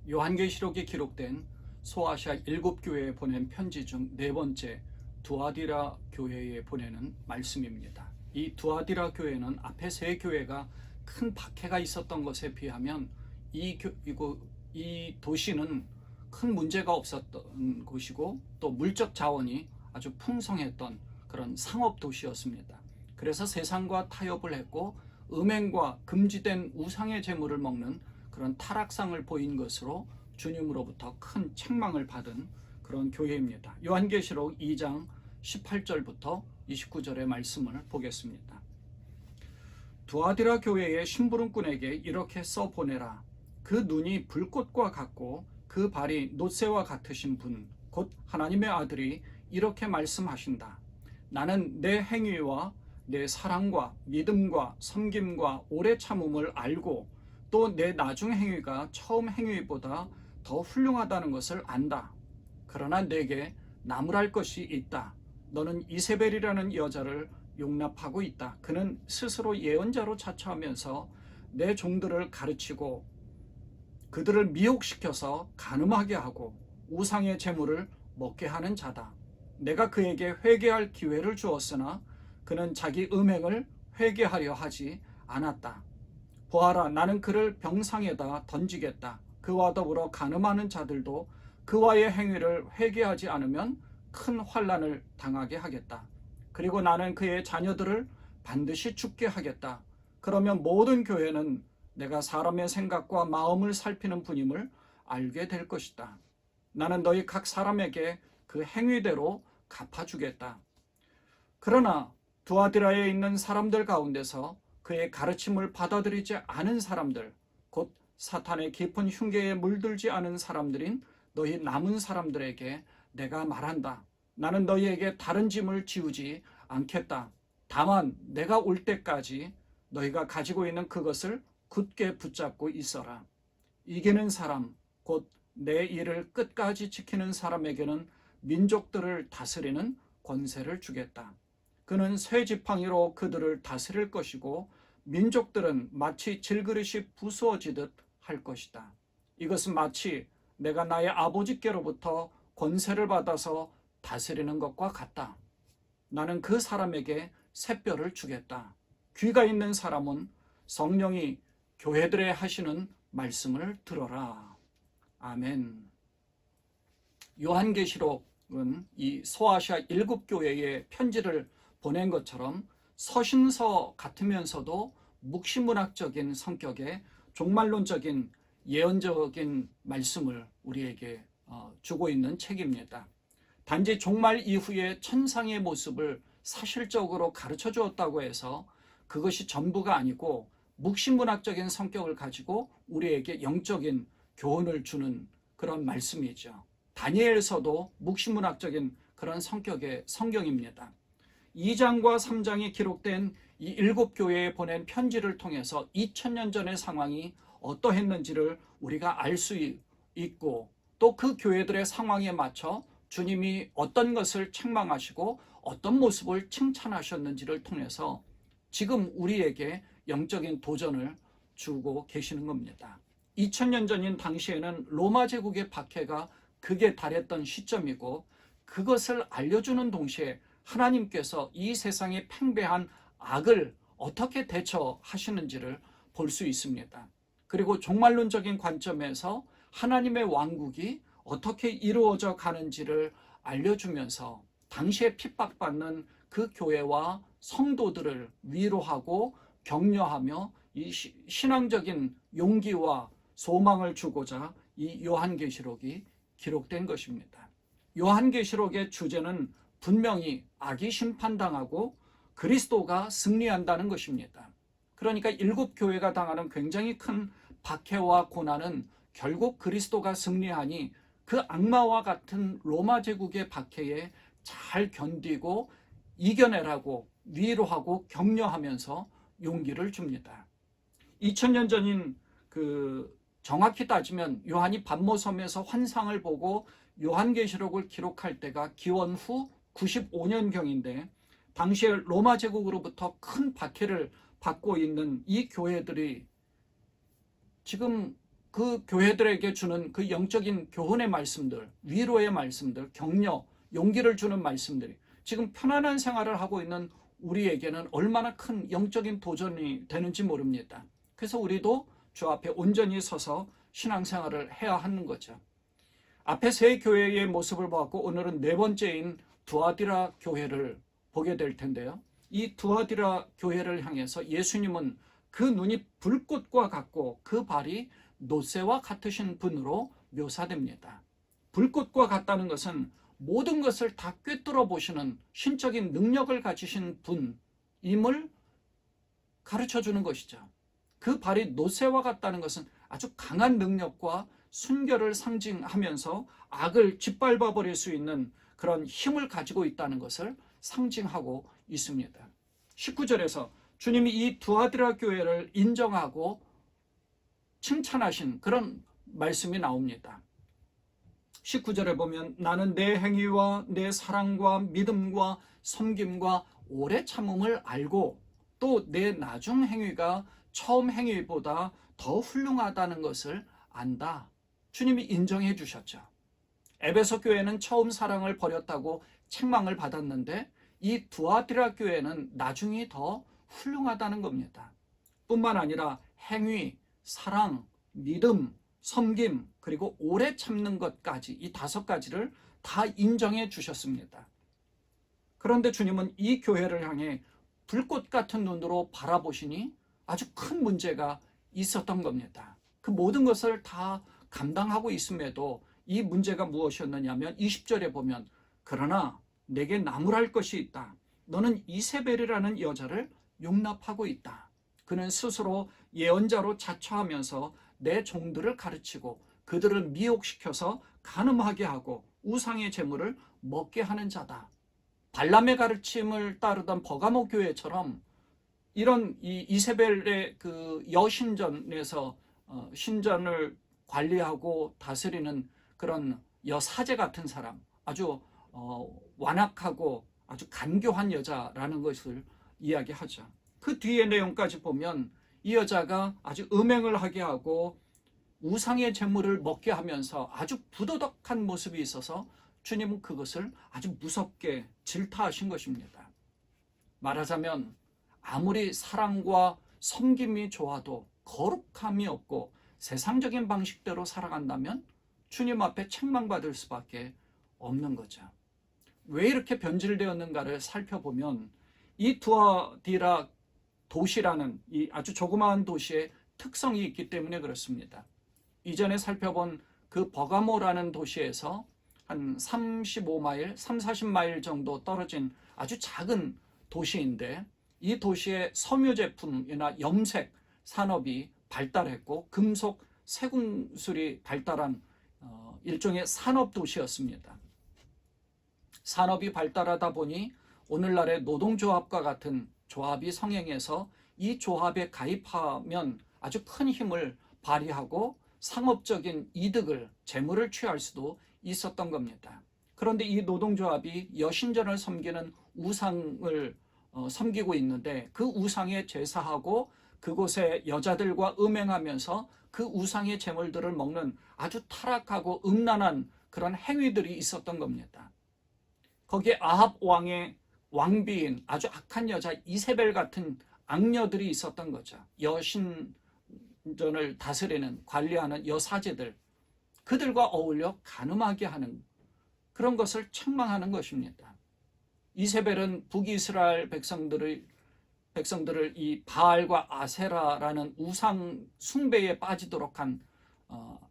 요한계시록에 기록된 소아시아 7교회에 보낸 편지 중 네 번째 두아디라 교회에 보내는 말씀입니다. 이 두아디라 교회는 앞에 세 교회가 큰 박해가 있었던 것에 비하면 이 도시는 큰 문제가 없었던 곳이고 또 물적 자원이 아주 풍성했던 그런 상업 도시였습니다. 그래서 세상과 타협을 했고 음행과 금지된 우상의 재물을 먹는 그런 타락상을 보인 것으로 주님으로부터 큰 책망을 받은 그런 교회입니다. 요한계시록 2장 18절부터 29절의 말씀을 보겠습니다. 두아디라 교회의 심부름꾼에게 이렇게 써보내라. 그 눈이 불꽃과 같고 그 발이 놋새와 같으신 분, 곧 하나님의 아들이 이렇게 말씀하신다. 나는 내 행위와 내 사랑과 믿음과 섬김과 오래 참음을 알고 또 내 나중 행위가 처음 행위보다 더 훌륭하다는 것을 안다. 그러나 내게 나무랄 것이 있다. 너는 이세벨이라는 여자를 용납하고 있다. 그는 스스로 예언자로 자처하면서 내 종들을 가르치고 그들을 미혹시켜서 간음하게 하고 우상의 재물을 먹게 하는 자다. 내가 그에게 회개할 기회를 주었으나 그는 자기 음행을 회개하려 하지 않았다. 보아라, 나는 그를 병상에다 던지겠다. 그와 더불어 간음하는 자들도 그와의 행위를 회개하지 않으면 큰 환난을 당하게 하겠다. 그리고 나는 그의 자녀들을 반드시 죽게 하겠다. 그러면 모든 교회는 내가 사람의 생각과 마음을 살피는 분임을 알게 될 것이다. 나는 너희 각 사람에게 그 행위대로 갚아주겠다. 그러나 두아디라에 있는 사람들 가운데서 그의 가르침을 받아들이지 않은 사람들, 곧 사탄의 깊은 흉계에 물들지 않은 사람들인 너희 남은 사람들에게 내가 말한다. 나는 너희에게 다른 짐을 지우지 않겠다. 다만 내가 올 때까지 너희가 가지고 있는 그것을 굳게 붙잡고 있어라. 이기는 사람, 곧 내 일을 끝까지 지키는 사람에게는 민족들을 다스리는 권세를 주겠다. 그는 새 지팡이로 그들을 다스릴 것이고 민족들은 마치 질그릇이 부수어지듯 할 것이다. 이것은 마치 내가 나의 아버지께로부터 권세를 받아서 다스리는 것과 같다. 나는 그 사람에게 새뼈를 주겠다. 귀가 있는 사람은 성령이 교회들에 하시는 말씀을 들어라. 아멘. 요한계시록은 이 소아시아 7교회에 편지를 보낸 것처럼 서신서 같으면서도 묵시문학적인 성격의 종말론적인 예언적인 말씀을 우리에게 주고 있는 책입니다. 단지 종말 이후의 천상의 모습을 사실적으로 가르쳐 주었다고 해서 그것이 전부가 아니고 묵시문학적인 성격을 가지고 우리에게 영적인 교훈을 주는 그런 말씀이죠. 다니엘서도 묵시문학적인 그런 성격의 성경입니다. 2장과 3장이 기록된 이 7교회에 보낸 편지를 통해서 2000년 전의 상황이 어떠했는지를 우리가 알 수 있고 또 그 교회들의 상황에 맞춰 주님이 어떤 것을 책망하시고 어떤 모습을 칭찬하셨는지를 통해서 지금 우리에게 영적인 도전을 주고 계시는 겁니다. 2000년 전인 당시에는 로마 제국의 박해가 극에 달했던 시점이고 그것을 알려주는 동시에 하나님께서 이 세상에 팽배한 악을 어떻게 대처하시는지를 볼 수 있습니다. 그리고 종말론적인 관점에서 하나님의 왕국이 어떻게 이루어져 가는지를 알려주면서 당시에 핍박받는 그 교회와 성도들을 위로하고 격려하며 이 신앙적인 용기와 소망을 주고자 이 요한계시록이 기록된 것입니다. 요한계시록의 주제는 분명히 악이 심판당하고 그리스도가 승리한다는 것입니다. 그러니까 7교회가 당하는 굉장히 큰 박해와 고난은 결국 그리스도가 승리하니 그 악마와 같은 로마 제국의 박해에 잘 견디고 이겨내라고 위로하고 격려하면서 용기를 줍니다. 2000년 전인 정확히 따지면 요한이 pat모섬에서 환상을 보고 요한계시록을 기록할 때가 기원 후 95년경인데 당시에 로마 제국으로부터 큰 박해를 받고 있는 이 교회들이 지금 그 교회들에게 주는 그 영적인 교훈의 말씀들, 위로의 말씀들, 격려, 용기를 주는 말씀들이 지금 편안한 생활을 하고 있는 우리에게는 얼마나 큰 영적인 도전이 되는지 모릅니다. 그래서 우리도 주 앞에 온전히 서서 신앙생활을 해야 하는 거죠. 앞에 세 교회의 모습을 보았고 오늘은 네 번째인 두아디라 교회를 보게 될 텐데요. 이 두아디라 교회를 향해서 예수님은 그 눈이 불꽃과 같고 그 발이 노새와 같으신 분으로 묘사됩니다. 불꽃과 같다는 것은 모든 것을 다 꿰뚫어 보시는 신적인 능력을 가지신 분임을 가르쳐 주는 것이죠. 그 발이 노새와 같다는 것은 아주 강한 능력과 순결을 상징하면서 악을 짓밟아 버릴 수 있는 그런 힘을 가지고 있다는 것을 상징하고 있습니다. 19절에서 주님이 이 두아디라 교회를 인정하고 칭찬하신 그런 말씀이 나옵니다. 19절에 보면 나는 내 행위와 내 사랑과 믿음과 섬김과 오래 참음을 알고 또 내 나중 행위가 처음 행위보다 더 훌륭하다는 것을 안다. 주님이 인정해 주셨죠. 에베소 교회는 처음 사랑을 버렸다고 책망을 받았는데 이 두아디라 교회는 나중이 더 훌륭하다는 겁니다. 뿐만 아니라 행위, 사랑, 믿음, 섬김, 그리고 오래 참는 것까지 이 5가지를 다 인정해 주셨습니다. 그런데 주님은 이 교회를 향해 불꽃 같은 눈으로 바라보시니 아주 큰 문제가 있었던 겁니다. 그 모든 것을 다 감당하고 있음에도 이 문제가 무엇이었느냐면 20절에 보면 그러나 내게 나무랄 것이 있다. 너는 이세벨이라는 여자를 용납하고 있다. 그는 스스로 예언자로 자처하면서 내 종들을 가르치고 그들을 미혹시켜서 간음하게 하고 우상의 제물을 먹게 하는 자다. 발람의 가르침을 따르던 버가모 교회처럼 이런 이세벨의 그 여신전에서 신전을 관리하고 다스리는 그런 여사제 같은 사람, 아주 완악하고 아주 간교한 여자라는 것을 이야기하죠. 그 뒤의 내용까지 보면 이 여자가 아주 음행을 하게 하고 우상의 제물을 먹게 하면서 아주 부도덕한 모습이 있어서 주님은 그것을 아주 무섭게 질타하신 것입니다. 말하자면 아무리 사랑과 섬김이 좋아도 거룩함이 없고 세상적인 방식대로 살아간다면 주님 앞에 책망받을 수밖에 없는 거죠. 왜 이렇게 변질되었는가를 살펴보면 이 두아디라 도시라는 이 아주 조그마한 도시의 특성이 있기 때문에 그렇습니다. 이전에 살펴본 그 버가모라는 도시에서 한 35마일, 40마일 정도 떨어진 아주 작은 도시인데 이 도시의 섬유 제품이나 염색 산업이 발달했고 금속 세공술이 발달한 일종의 산업 도시였습니다. 산업이 발달하다 보니 오늘날의 노동조합과 같은 조합이 성행해서 이 조합에 가입하면 아주 큰 힘을 발휘하고 상업적인 이득을, 재물을 취할 수도 있었던 겁니다. 그런데 이 노동조합이 여신전을 섬기는 우상을 섬기고 있는데 그 우상에 제사하고 그곳에 여자들과 음행하면서 그 우상의 재물들을 먹는 아주 타락하고 음란한 그런 행위들이 있었던 겁니다. 거기에 아합 왕의 왕비인 아주 악한 여자 이세벨 같은 악녀들이 있었던 거죠. 여신전을 다스리는 관리하는 여사제들, 그들과 어울려 간음하게 하는 그런 것을 책망하는 것입니다. 이세벨은 북이스라엘 백성들을 이 바알과 아세라라는 우상 숭배에 빠지도록 한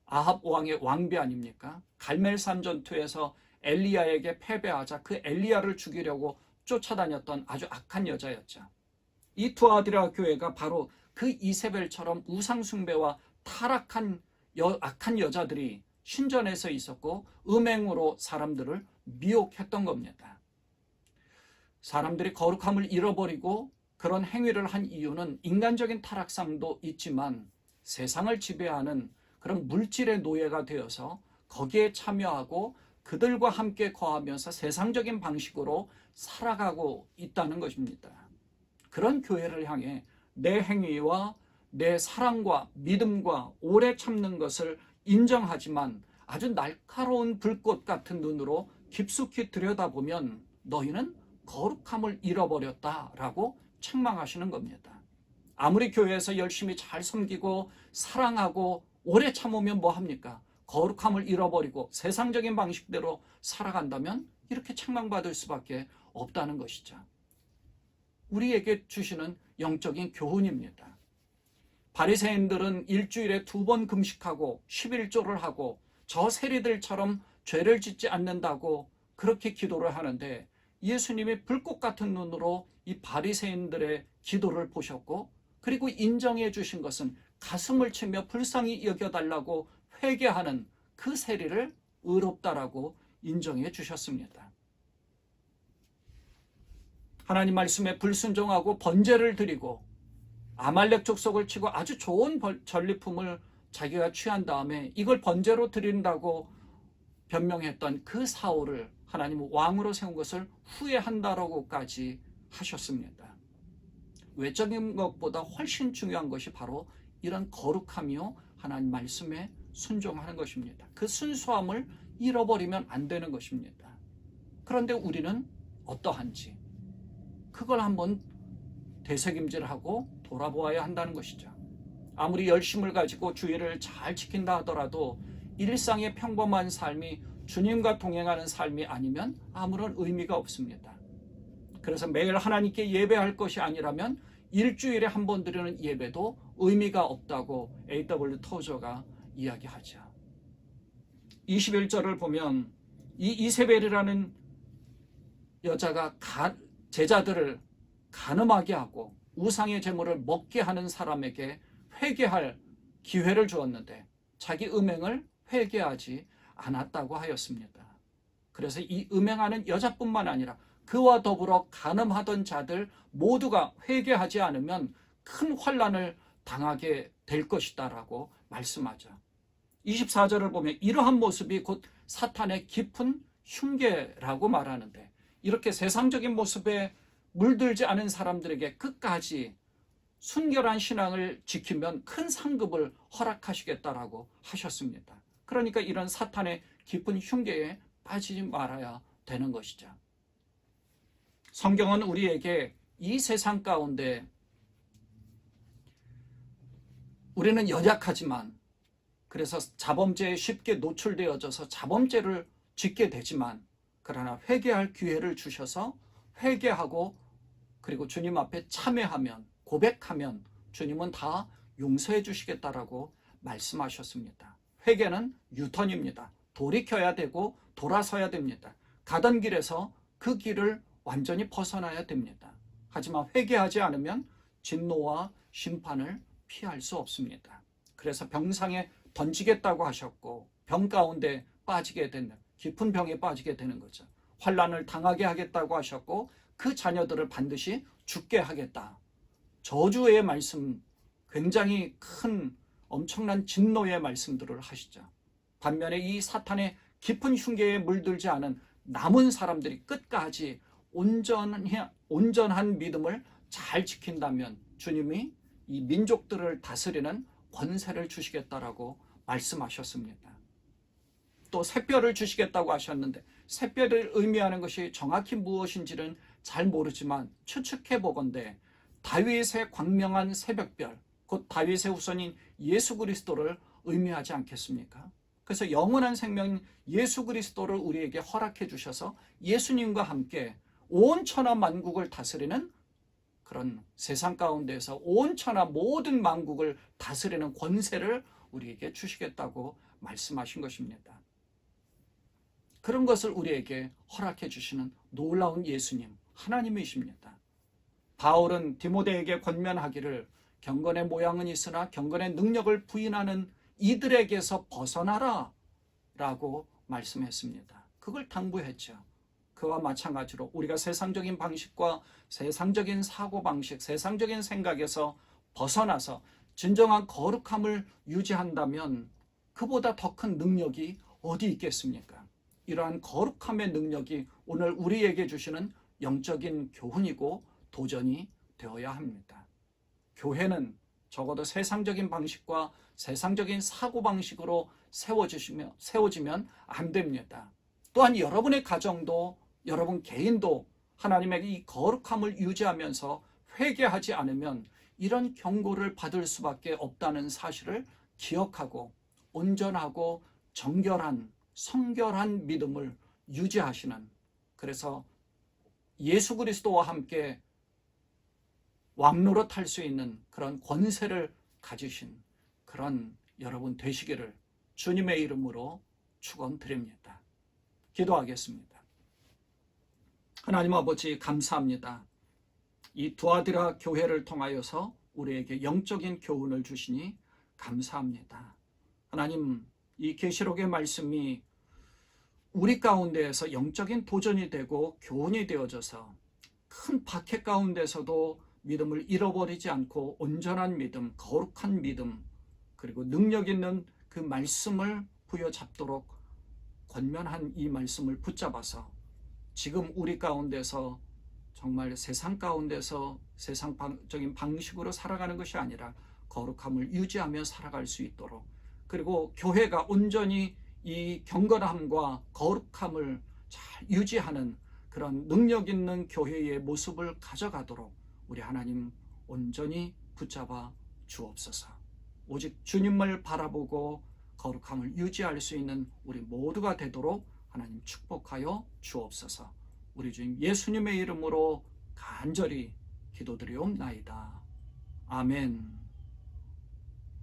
아합 왕의 왕비 아닙니까? 갈멜산 전투에서 엘리야에게 패배하자 그 엘리야를 죽이려고 쫓아다녔던 아주 악한 여자였죠. 이 두아디라 교회가 바로 그 이세벨처럼 우상 숭배와 타락한 악한 여자들이 신전에서 있었고 음행으로 사람들을 미혹했던 겁니다. 사람들이 거룩함을 잃어버리고 그런 행위를 한 이유는 인간적인 타락상도 있지만 세상을 지배하는 그런 물질의 노예가 되어서 거기에 참여하고 그들과 함께 거하면서 세상적인 방식으로 살아가고 있다는 것입니다. 그런 교회를 향해 내 행위와 내 사랑과 믿음과 오래 참는 것을 인정하지만 아주 날카로운 불꽃 같은 눈으로 깊숙이 들여다보면 너희는 거룩함을 잃어버렸다라고 책망하시는 겁니다. 아무리 교회에서 열심히 잘 섬기고 사랑하고 오래 참으면 뭐합니까? 거룩함을 잃어버리고 세상적인 방식대로 살아간다면 이렇게 책망받을 수밖에 없다는 것이죠. 우리에게 주시는 영적인 교훈입니다. 바리새인들은 일주일에 2번 금식하고 11조를 하고 저 세리들처럼 죄를 짓지 않는다고 그렇게 기도를 하는데 예수님이 불꽃 같은 눈으로 이 바리새인들의 기도를 보셨고 그리고 인정해 주신 것은 가슴을 치며 불쌍히 여겨달라고 회개하는 그 세리를 의롭다라고 인정해 주셨습니다. 하나님 말씀에 불순종하고 번제를 드리고 아말렉 족속을 치고 아주 좋은 전리품을 자기가 취한 다음에 이걸 번제로 드린다고 변명했던 그 사울을 하나님은 왕으로 세운 것을 후회한다라고까지 하셨습니다. 외적인 것보다 훨씬 중요한 것이 바로 이런 거룩함이요 하나님 말씀에 순종하는 것입니다. 그 순수함을 잃어버리면 안 되는 것입니다. 그런데 우리는 어떠한지 그걸 한번 되새김질하고 돌아보아야 한다는 것이죠. 아무리 열심을 가지고 주의를 잘 지킨다 하더라도 일상의 평범한 삶이 주님과 동행하는 삶이 아니면 아무런 의미가 없습니다. 그래서 매일 하나님께 예배할 것이 아니라면 일주일에 한 번 드리는 예배도 의미가 없다고 A.W. 토저가 이야기하죠. 21절을 보면 이 이세벨이라는 여자가 제자들을 간음하게 하고 우상의 제물을 먹게 하는 사람에게 회개할 기회를 주었는데 자기 음행을 회개하지 않았다고 하였습니다. 그래서 이 음행하는 여자뿐만 아니라 그와 더불어 간음하던 자들 모두가 회개하지 않으면 큰 환난을 당하게 될 것이다라고 말씀하죠. 24절을 보면 이러한 모습이 곧 사탄의 깊은 흉계라고 말하는데 이렇게 세상적인 모습에 물들지 않은 사람들에게 끝까지 순결한 신앙을 지키면 큰 상급을 허락하시겠다라고 하셨습니다. 그러니까 이런 사탄의 깊은 흉계에 빠지지 말아야 되는 것이죠. 성경은 우리에게 이 세상 가운데 우리는 연약하지만 그래서 자범죄에 쉽게 노출되어져서 자범죄를 짓게 되지만 그러나 회개할 기회를 주셔서 회개하고 그리고 주님 앞에 참회하면 고백하면 주님은 다 용서해 주시겠다라고 말씀하셨습니다. 회개는 유턴입니다. 돌이켜야 되고 돌아서야 됩니다. 가던 길에서 그 길을 완전히 벗어나야 됩니다. 하지만 회개하지 않으면 진노와 심판을 피할 수 없습니다. 그래서 병상에 던지겠다고 하셨고 병 가운데 빠지게 되는 깊은 병에 빠지게 되는 거죠. 환난을 당하게 하겠다고 하셨고 그 자녀들을 반드시 죽게 하겠다. 저주의 말씀, 굉장히 큰 엄청난 진노의 말씀들을 하시죠. 반면에 이 사탄의 깊은 흉계에 물들지 않은 남은 사람들이 끝까지 온전한 믿음을 잘 지킨다면 주님이 이 민족들을 다스리는 권세를 주시겠다라고 말씀하셨습니다. 또 새별을 주시겠다고 하셨는데 새별을 의미하는 것이 정확히 무엇인지는 잘 모르지만 추측해 보건대 다윗의 광명한 새벽별, 곧 다윗의 후손인 예수 그리스도를 의미하지 않겠습니까? 그래서 영원한 생명인 예수 그리스도를 우리에게 허락해 주셔서 예수님과 함께 온 천하 만국을 다스리는 그런 세상 가운데서 온 천하 모든 만국을 다스리는 권세를 우리에게 주시겠다고 말씀하신 것입니다. 그런 것을 우리에게 허락해 주시는 놀라운 예수님, 하나님이십니다. 바울은 디모데에게 권면하기를 경건의 모양은 있으나 경건의 능력을 부인하는 이들에게서 벗어나라 라고 말씀했습니다. 그걸 당부했죠. 그와 마찬가지로 우리가 세상적인 방식과 세상적인 사고방식, 세상적인 생각에서 벗어나서 진정한 거룩함을 유지한다면 그보다 더 큰 능력이 어디 있겠습니까? 이러한 거룩함의 능력이 오늘 우리에게 주시는 영적인 교훈이고 도전이 되어야 합니다. 교회는 적어도 세상적인 방식과 세상적인 사고방식으로 세워지면 안 됩니다. 또한 여러분의 가정도 여러분 개인도 하나님에게 이 거룩함을 유지하면서 회개하지 않으면 이런 경고를 받을 수밖에 없다는 사실을 기억하고 온전하고 정결한 성결한 믿음을 유지하시는, 그래서 예수 그리스도와 함께 왕노릇할 수 있는 그런 권세를 가지신 그런 여러분 되시기를 주님의 이름으로 축원드립니다. 기도하겠습니다. 하나님 아버지, 감사합니다. 이 두아디라 교회를 통하여서 우리에게 영적인 교훈을 주시니 감사합니다. 하나님, 이 계시록의 말씀이 우리 가운데에서 영적인 도전이 되고 교훈이 되어져서 큰 박해 가운데서도 믿음을 잃어버리지 않고 온전한 믿음, 거룩한 믿음, 그리고 능력 있는 그 말씀을 부여잡도록 권면한 이 말씀을 붙잡아서 지금 우리 가운데서 정말 세상 가운데서 세상적인 방식으로 살아가는 것이 아니라 거룩함을 유지하며 살아갈 수 있도록, 그리고 교회가 온전히 이 경건함과 거룩함을 잘 유지하는 그런 능력 있는 교회의 모습을 가져가도록 우리 하나님 온전히 붙잡아 주옵소서. 오직 주님을 바라보고 거룩함을 유지할 수 있는 우리 모두가 되도록 하나님 축복하여 주옵소서. 우리 주님 예수님의 이름으로 간절히 기도드리옵나이다. 아멘.